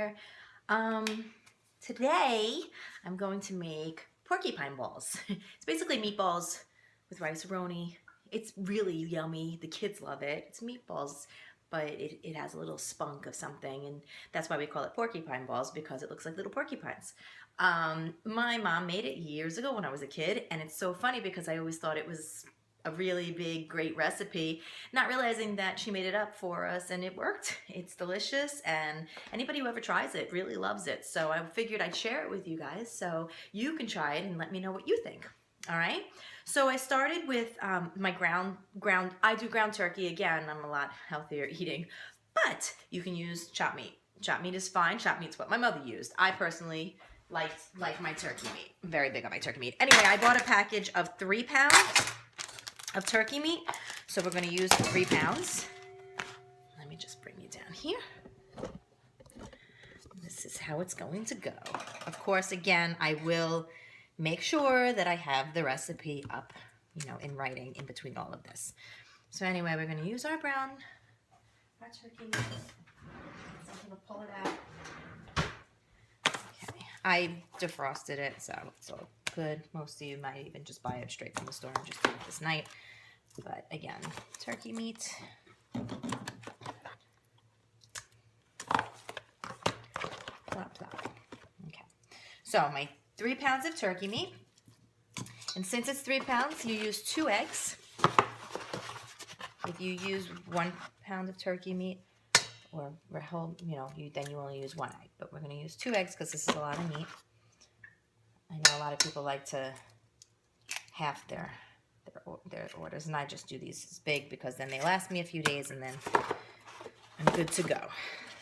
there. Um, Today I'm going to make porcupine balls. It's basically meatballs with rice-a-roni. It's really yummy. The kids love it. It's meatballs, but it has a little spunk of something, and that's why we call it porcupine balls, because it looks like little porcupines. My mom made it years ago when I was a kid, and it's so funny because I always thought it was a really big, great recipe, not realizing that she made it up for us and it worked. It's delicious, and anybody who ever tries it really loves it. So I figured I'd share it with you guys so you can try it and let me know what you think. All right. So I started with my I do ground turkey. Again, I'm a lot healthier eating, but you can use chopped meat. Chopped meat is fine. Chopped meat's what my mother used. I personally like my turkey meat. I'm very big on my turkey meat. Anyway, I bought a package of 3 pounds of turkey meat. So we're going to use 3 pounds. Let me just bring you down here. This is how it's going to go. Of course, again, I will make sure that I have the recipe up, in writing in between all of this. So anyway, we're going to use our turkey meat. So I'm going to pull it out. Okay. I defrosted it, so it's all good. Most of you might even just buy it straight from the store and just do it this night. But again, turkey meat. Plop, plop. Okay. So my 3 pounds of turkey meat. And since it's 3 pounds, you use 2 eggs. If you use 1 pound of turkey meat, or whole, then you only use 1 egg. But we're going to use 2 eggs because this is a lot of meat. I know a lot of people like to half their orders, and I just do these as big because then they last me a few days and then I'm good to go.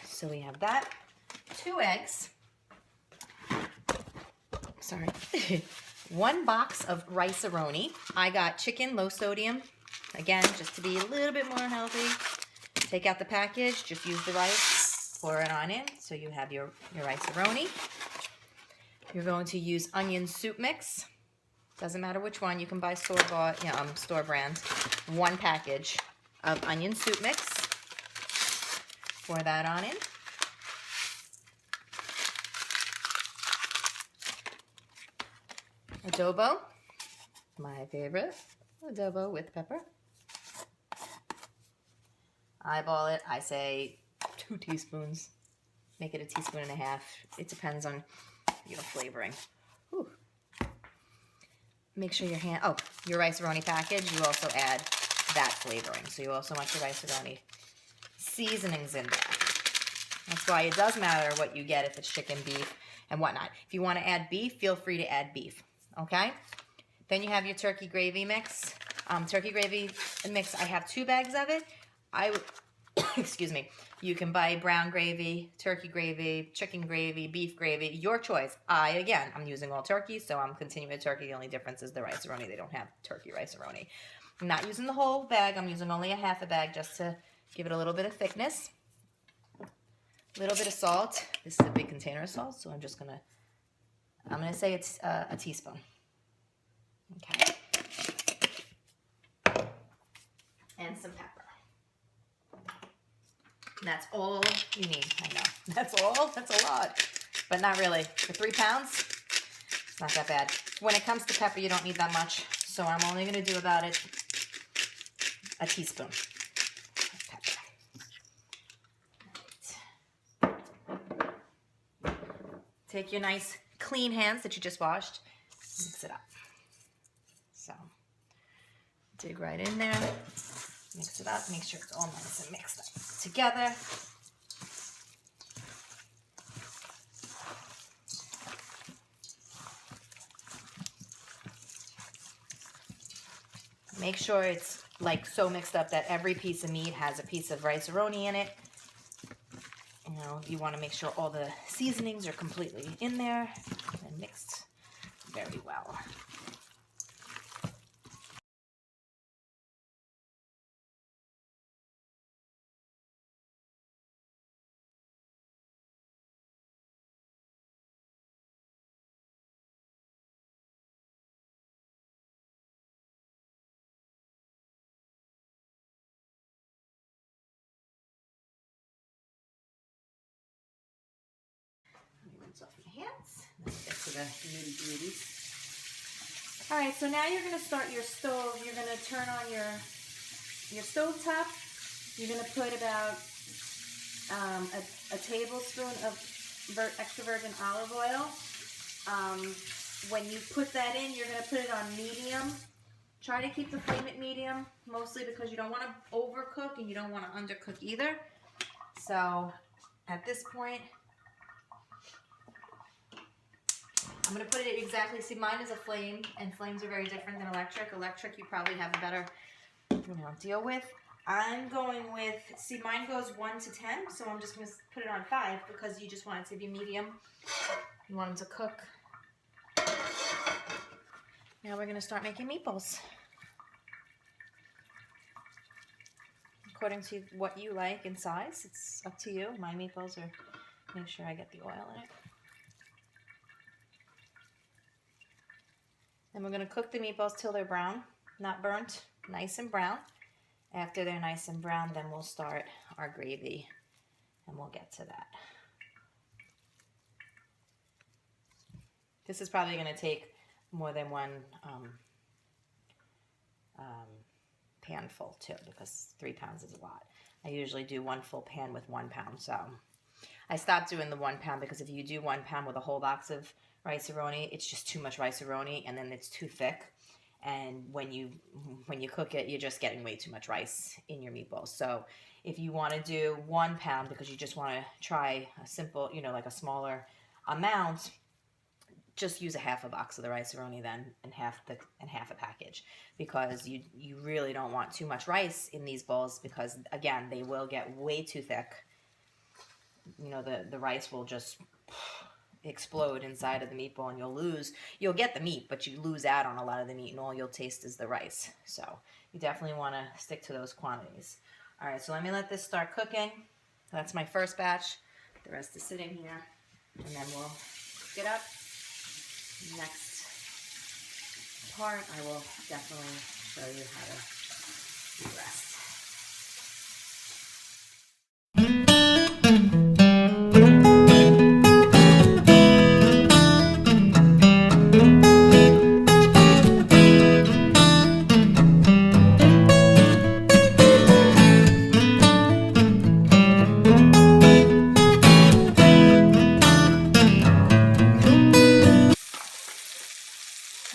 So we have that. 2 eggs. Sorry. 1 box of rice-a-roni. I got chicken, low sodium. Again, just to be a little bit more healthy. Take out the package, just use the rice, pour it on in, so you have your rice-a-roni. You're going to use onion soup mix. Doesn't matter which one. You can buy store-bought, store brand. 1 package of onion soup mix. Pour that on in. Adobo, my favorite. Adobo with pepper. Eyeball it. I say 2 teaspoons. Make it 1.5 teaspoons. It depends on your flavoring. Whew. Make sure your rice-a-roni package, you also add that flavoring. So you also want your rice-a-roni seasonings in there. That's why it does matter what you get, if it's chicken, beef, and whatnot. If you want to add beef, feel free to add beef. Okay? Then you have your turkey gravy mix. Turkey gravy mix, I have 2 bags of it. Excuse me. You can buy brown gravy, turkey gravy, chicken gravy, beef gravy, your choice. I'm using all turkey, so I'm continuing with turkey. The only difference is the rice-a-roni. They don't have turkey rice-a-roni. I'm not using the whole bag. I'm using only half a bag just to give it a little bit of thickness. A little bit of salt. This is a big container of salt, so I'm going to say it's a teaspoon. Okay. And some pepper. And that's all you need. I know. That's a lot. But not really. For 3 pounds, it's not that bad. When it comes to pepper, you don't need that much. So I'm only going to do about a teaspoon of pepper. Right. Take your nice clean hands that you just washed. Mix it up. So, dig right in there. Mix it up. Make sure it's all nice and mixed up together. Make sure it's so mixed up that every piece of meat has a piece of rice-a-roni in it. You want to make sure all the seasonings are completely in there and mixed very well. Let's get to the nitty-gritties. All right, so now you're gonna start your stove. You're gonna turn on your stove top. You're gonna put about a tablespoon of extra virgin olive oil. When you put that in, you're gonna put it on medium. Try to keep the flame at medium, mostly because you don't want to overcook and you don't want to undercook either. So at this point, I'm going to put it exactly, see mine is a flame, and flames are very different than electric. Electric you probably have a better, deal with. I'm going with, see mine goes 1 to 10, so I'm just going to put it on 5 because you just want it to be medium. You want them to cook. Now we're going to start making meatballs. According to what you like in size, it's up to you. My meatballs are, make sure I get the oil in it. Then we're going to cook the meatballs till they're brown, not burnt, nice and brown. After they're nice and brown, then we'll start our gravy, and we'll get to that. This is probably going to take more than one pan full too, because 3 pounds is a lot. I usually do 1 full pan with 1 pound, so I stopped doing the 1 pound because if you do 1 pound with a whole box of rice-a-roni, it's just too much rice-a-roni, and then it's too thick. And when you cook it, you're just getting way too much rice in your meatballs. So if you want to do 1 pound because you just want to try a simple, like a smaller amount, just use a half a box of the rice-a-roni then, and half a package, because you really don't want too much rice in these balls, because again, they will get way too thick. The rice will just explode inside of the meatball, and you'll get the meat, but you lose out on a lot of the meat, and all you'll taste is the rice. So you definitely want to stick to those quantities. All right, so let me let this start cooking. That's my first batch. The rest is sitting here, and then we'll get up. Next part, I will definitely show you how to do the rest.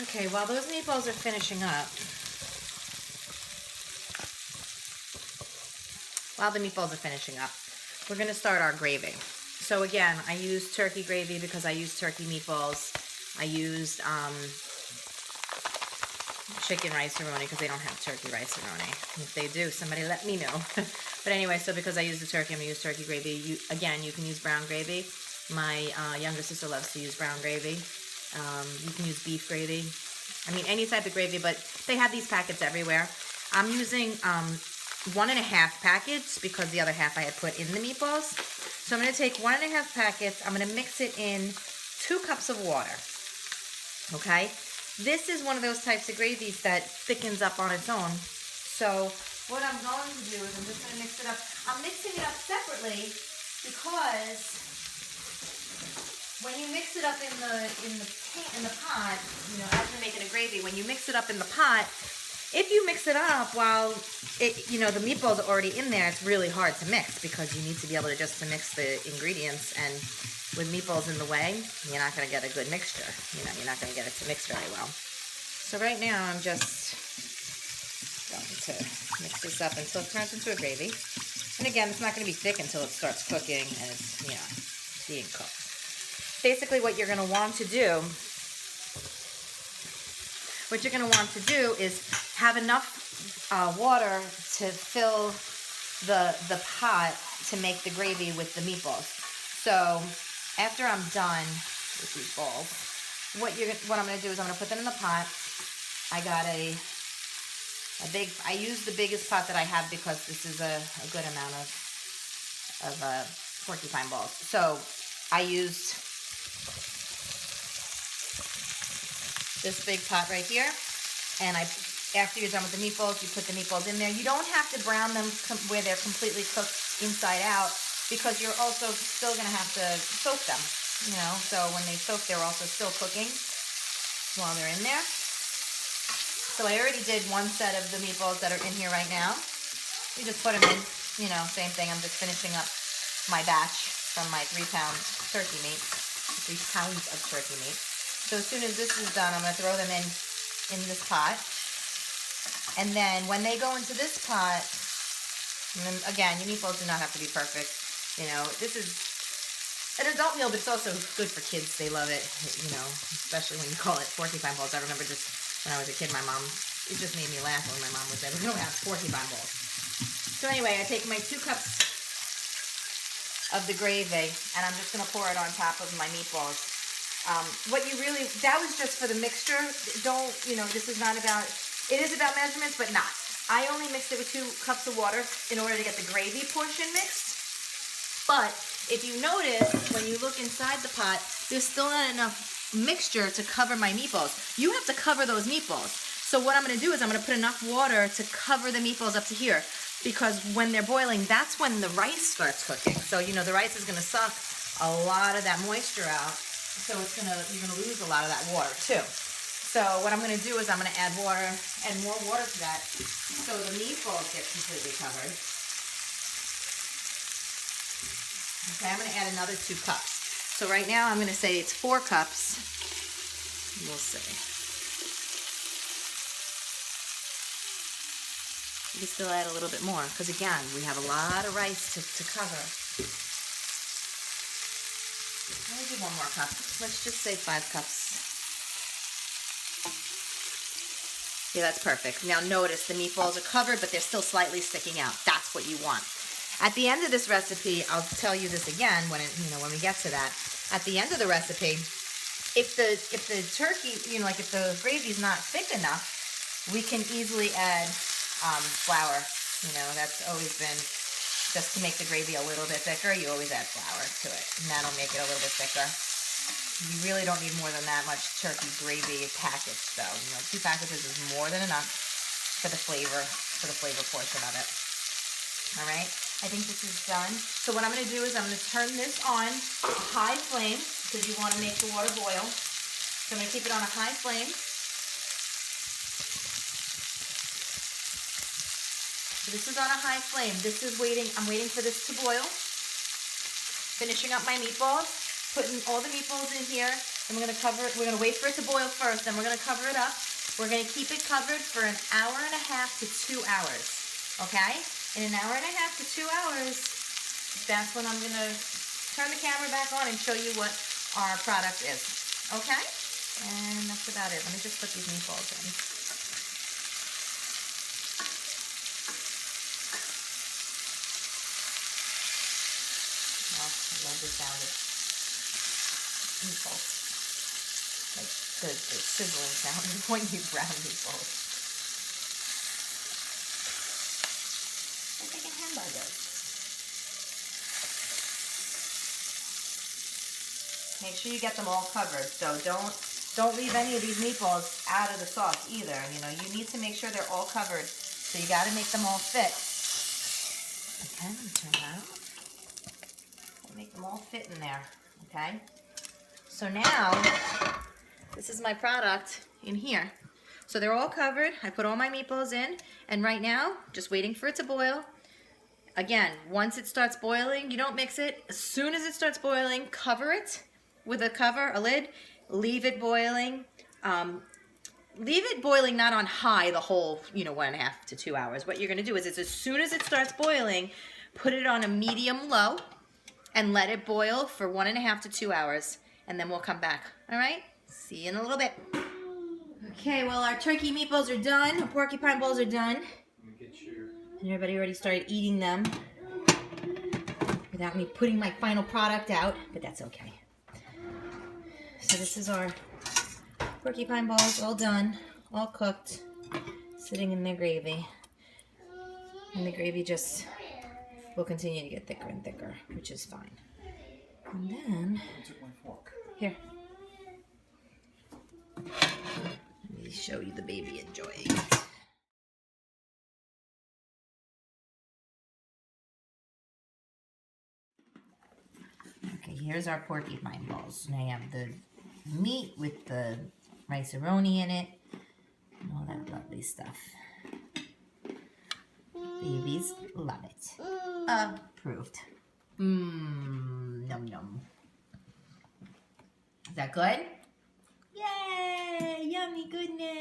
Okay, while those meatballs are finishing up, we're going to start our gravy. So again, I used turkey gravy because I used turkey meatballs. I used chicken rice-a-roni because they don't have turkey rice-a-roni. If they do, somebody let me know. But anyway, so because I used the turkey, I'm going to use turkey gravy. Again, you can use brown gravy. My younger sister loves to use brown gravy. You can use beef gravy. I mean, any type of gravy, but they have these packets everywhere. I'm using 1.5 packets because the other half I had put in the meatballs. So I'm going to take 1.5 packets. I'm going to mix it in 2 cups of water. Okay? This is one of those types of gravies that thickens up on its own. So what I'm going to do is I'm just going to mix it up. I'm mixing it up separately because when you mix it up in the pot, as you're making a gravy, when you mix it up in the pot, if you mix it up while the meatballs are already in there, it's really hard to mix because you need to be able to mix the ingredients, and with meatballs in the way, you're not going to get a good mixture. You're not going to get it to mix very well. So right now, I'm just going to mix this up until it turns into a gravy. And again, it's not going to be thick until it starts cooking and it's, being cooked. Basically, what you're going to want to do is have enough water to fill the pot to make the gravy with the meatballs. So after I'm done with these balls, what I'm going to do is I'm going to put them in the pot. I got I use the biggest pot that I have because this is a good amount of porcupine balls. So I used this big pot right here, and after you're done with the meatballs, you put the meatballs in there. You don't have to brown them where they're completely cooked inside out because you're also still going to have to soak them. you know, so when they soak, they're also still cooking while they're in there. So I already did one set of the meatballs that are in here right now. You just put them in, you know, same thing. I'm just finishing up my batch from my 3 pounds turkey meat, 3 pounds of turkey meat. So as soon as this is done, I'm going to throw them in this pot. And then when they go into this pot, and then again, your meatballs do not have to be perfect. You know, this is an adult meal, but it's also good for kids. They love it, you know, especially when you call it porcupine balls. I remember just when I was a kid, my mom, it just made me laugh when my mom would say, we're going to have porcupine balls. So anyway, I take my 2 cups of the gravy, and I'm just going to pour it on top of my meatballs. What you really, that was just for the mixture. Don't, you know, this is not about, it is about measurements, but not. I only mixed it with 2 cups of water in order to get the gravy portion mixed. But if you notice, when you look inside the pot, there's still not enough mixture to cover my meatballs. You have to cover those meatballs. So what I'm going to do is I'm going to put enough water to cover the meatballs up to here. Because when they're boiling, that's when the rice starts cooking. So, you know, the rice is going to suck a lot of that moisture out. So it's going to, you're going to lose a lot of that water too. So what I'm going to do is I'm going to add water and more water to that so the meatballs get completely covered. Okay, I'm going to add another 2 cups. So right now I'm going to say it's 4 cups. We'll see. You can still add a little bit more because again, we have a lot of rice to cover. Let me do 1 more cup. Let's just say 5 cups. Yeah, that's perfect. Now notice the meatballs are covered, but they're still slightly sticking out. That's what you want. At the end of this recipe, I'll tell you this again when we get to that. At the end of the recipe, if the turkey, you know, like if the gravy's not thick enough, we can easily add flour. You know, that's always been just to make the gravy a little bit thicker. You always add flour to it, and that'll make it a little bit thicker. You really don't need more than that much turkey gravy package, though. You know, 2 packages is more than enough for the flavor portion of it. All right, I think this is done. So what I'm going to do is I'm going to turn this on a high flame because you want to make the water boil. So I'm going to keep it on a high flame. So this is on a high flame. This is waiting. I'm waiting for this to boil. Finishing up my meatballs. Putting all the meatballs in here, and we're going to cover it. We're going to wait for it to boil first, then we're going to cover it up. We're going to keep it covered for 1.5 hours to 2 hours, okay? In 1.5 hours to 2 hours, that's when I'm going to turn the camera back on and show you what our product is, okay? And that's about it. Let me just put these meatballs in. Oh, I love the sound of meatballs. Like the sizzling sound when you brown meatballs. It's like a hamburger. Make sure you get them all covered. So don't leave any of these meatballs out of the sauce either. You know, you need to make sure they're all covered. So you got to make them all fit. Okay, let me turn that off. Make them all fit in there. Okay. So now, this is my product in here. So they're all covered. I put all my meatballs in, and right now, just waiting for it to boil. Again, once it starts boiling, you don't mix it. As soon as it starts boiling, cover it with a cover, a lid. Leave it boiling. Leave it boiling not on high the whole, 1.5 to 2 hours. What you're going to do is as soon as it starts boiling, put it on a medium low and let it boil for 1.5 to 2 hours. And then we'll come back. All right? See you in a little bit. Okay, well, our turkey meatballs are done. Our porcupine balls are done. And everybody already started eating them without me putting my final product out, but that's okay. So this is our porcupine balls, all done, all cooked, sitting in their gravy. And the gravy just will continue to get thicker and thicker, which is fine. And then, here. Let me show you the baby enjoying it. Okay, here's our porcupine balls. And I have the meat with the rice-a-roni in it and all that lovely stuff. Babies love it. Approved. Mmm, num num. Is that good? Yay! Yummy goodness!